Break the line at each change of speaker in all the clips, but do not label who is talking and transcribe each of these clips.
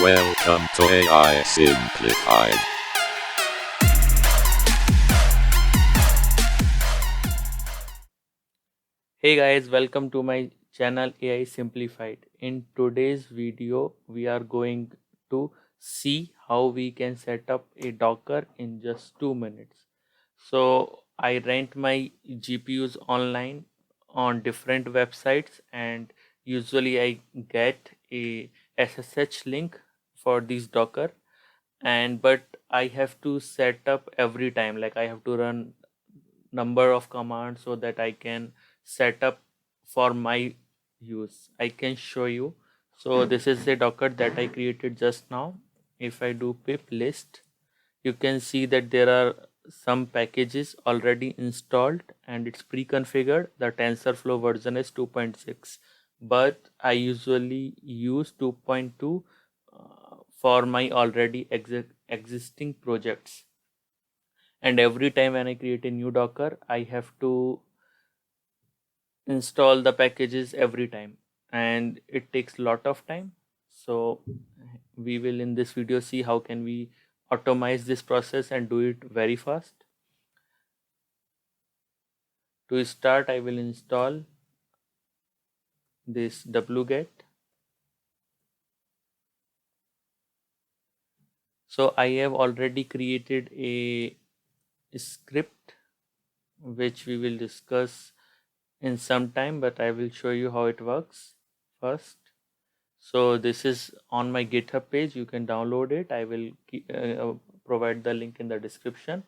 Welcome to AI Simplified.
Hey guys, welcome to my channel AI Simplified. In today's video, we are going to see how we can set up a Docker in just 2 minutes. So I rent my GPUs online on different websites, and usually I get a SSH link for this Docker, and but I have to set up every time, like I have to run number of commands so that I can set up for my use. I can show you. So this is the Docker that I created just now. If I do pip list, you can see that there are some packages already installed and it's pre-configured. The TensorFlow version is 2.6, but I usually use 2.2 for my already existing projects. And every time when I create a new Docker, I have to install the packages every time, and it takes a lot of time. So we will in this video see how can we automate this process and do it very fast. To start, I will install this wget. So I have already created a script which we will discuss in some time, but I will show you how it works first. So this is on my GitHub page. You can download it. I will provide the link in the description.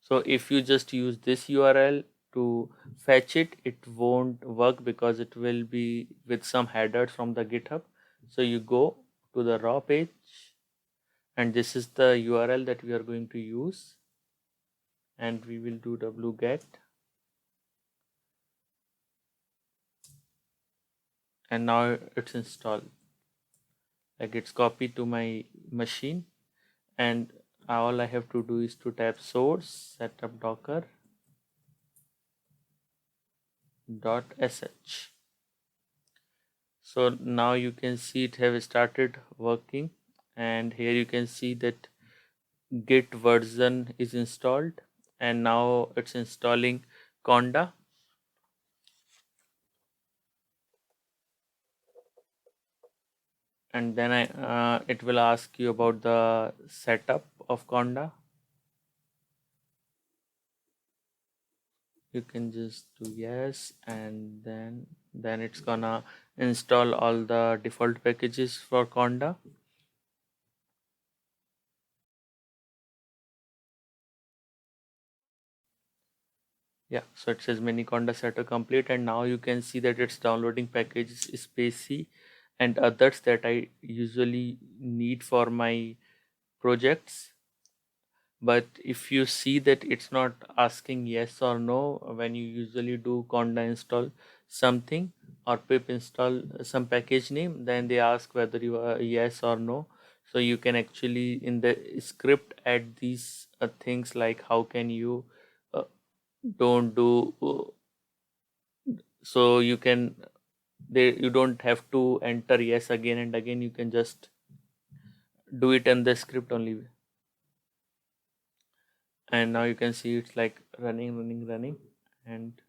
So if you just use this URL to fetch it, it won't work because it will be with some headers from the GitHub. So you go to the raw page, and this is the URL that we are going to use, and we will do wget, and now it's installed. Like it's copied to my machine, and all I have to do is to type source setup docker .sh. So now you can see it have started working, and here you can see that git version is installed, and now it's installing conda. And then it will ask you about the setup of conda. You can just do yes, and then it's gonna install all the default packages for conda. Yeah, so it says mini conda setup complete, and now you can see that it's downloading packages spacey and others that I usually need for my projects. But if you see that it's not asking yes or no when you usually do conda install something or pip install some package name, then they ask whether you are yes or no. So you can actually in the script add these things, like how can you uh, don't do so you can you don't have to enter yes again and again. You can just do it in the script only, and now you can see it's like running, and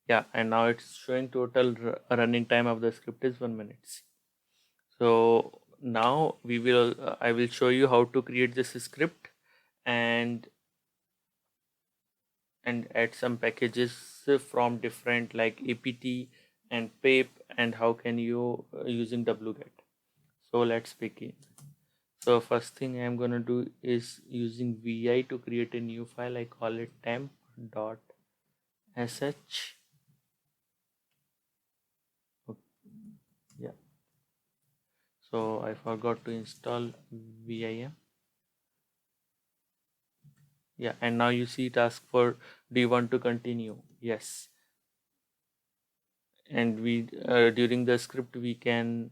yeah, and now it's showing total running time of the script is 1 minute. So now we will I will show you how to create this script and add some packages from different like apt and pip, and how can you using wget. So let's begin. So first thing I'm gonna do is using vi to create a new file. I call it temp.sh. Yeah, so I forgot to install vim. Yeah, and now you see it ask for do you want to continue? Yes. And we during the script we can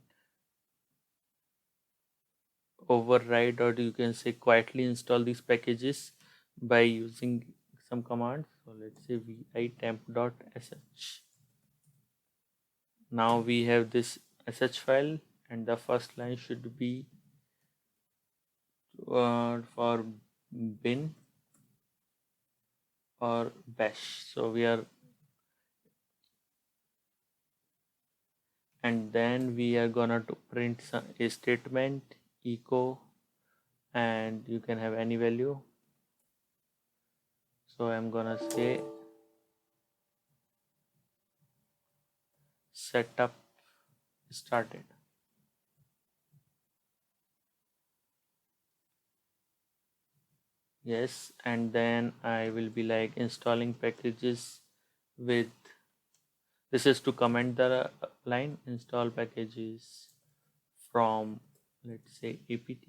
override, or you can say quietly install these packages by using some commands. So let's say vi temp.sh. Now we have this sh file, and the first line should be for bin or bash. So we are, and then we are gonna to print a statement echo, and you can have any value. So I'm gonna say setup started. Yes, and then I will be like installing packages with, this is to comment the line, install packages from, let's say, apt,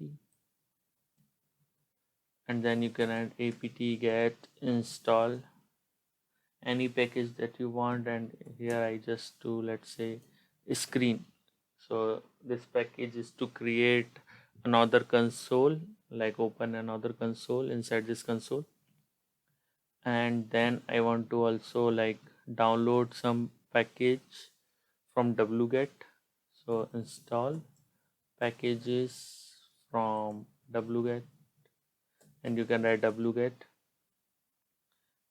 and then you can add apt get install any package that you want, and here I just do, let's say, screen. So this package is to create another console, like open another console inside this console. And then I want to also like download some package from wget. So install packages from wget, and you can write wget,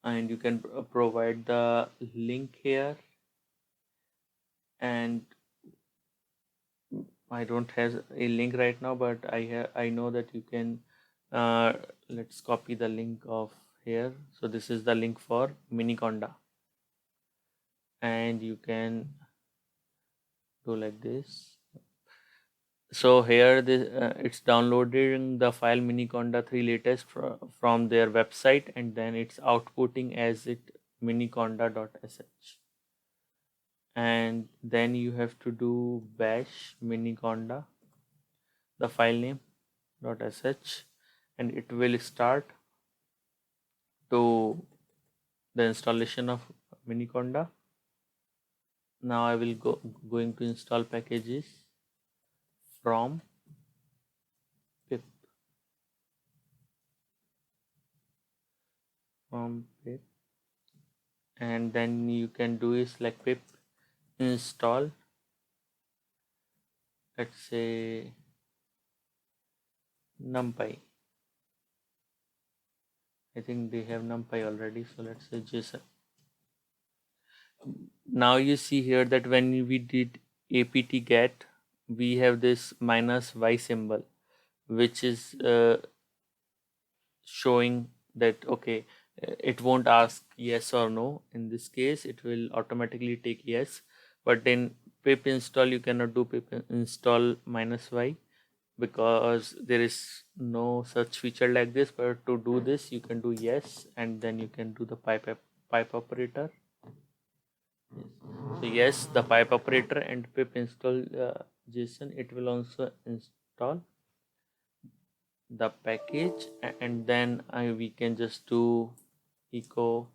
and you can provide the link here. And I don't have a link right now, but I know that you can uh, let's copy the link of here. So this is the link for Miniconda, and you can do like this. So here this it's downloading the file Miniconda 3 latest from their website, and then it's outputting as it miniconda.sh. And then you have to do bash miniconda, the file name .sh, and it will start to the installation of Miniconda. Now I will going to install packages from pip, and then you can do is like pip install, let's say, numpy. I think they have numpy already, so let's say json. Now you see here that when we did apt get, we have this minus y symbol, which is showing that okay, it won't ask yes or no. In this case it will automatically take yes, but in pip install you cannot do pip install minus y, because there is no such feature like this. But to do this you can do yes, and then you can do the pipe operator. So yes, the pipe operator and pip install json, it will also install the package, and then we can just do echo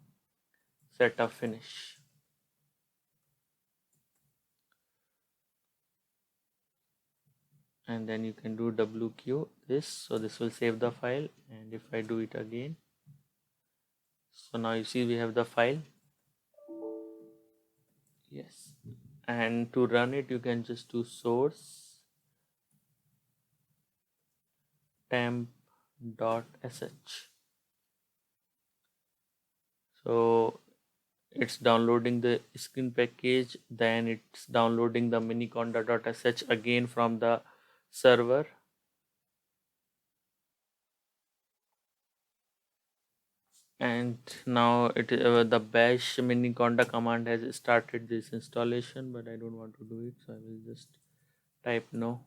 setup finish, and then you can do wq this. So this will save the file, and if I do it again, so now you see we have the file. Yes, and to run it you can just do source temp.sh. So it's downloading the screen package, then it's downloading the miniconda.sh again from the server, and now the bash miniconda command has started this installation, but I don't want to do it, so I will just type no.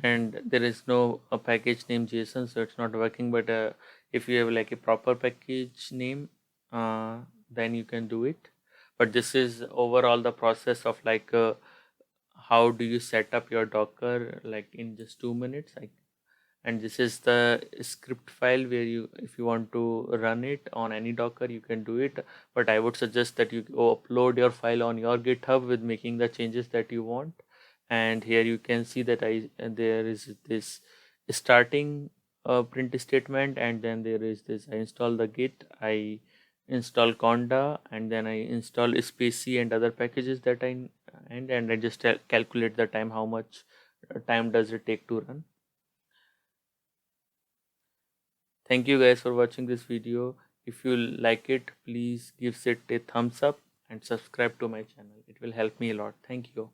And there is no package name json, so it's not working. But if you have like a proper package name, then you can do it. But this is overall the process of like how do you set up your docker like in just 2 minutes. And this is the script file where you, if you want to run it on any docker, you can do it. But I would suggest that you upload your file on your github with making the changes that you want. And here you can see that there is this starting print statement, and then there is this I install the git, I install Conda, and then I install Spacey and other packages that and I just calculate the time, how much time does it take to run. Thank you guys for watching this video. If you like it, please give it a thumbs up and subscribe to my channel. It will help me a lot. Thank you.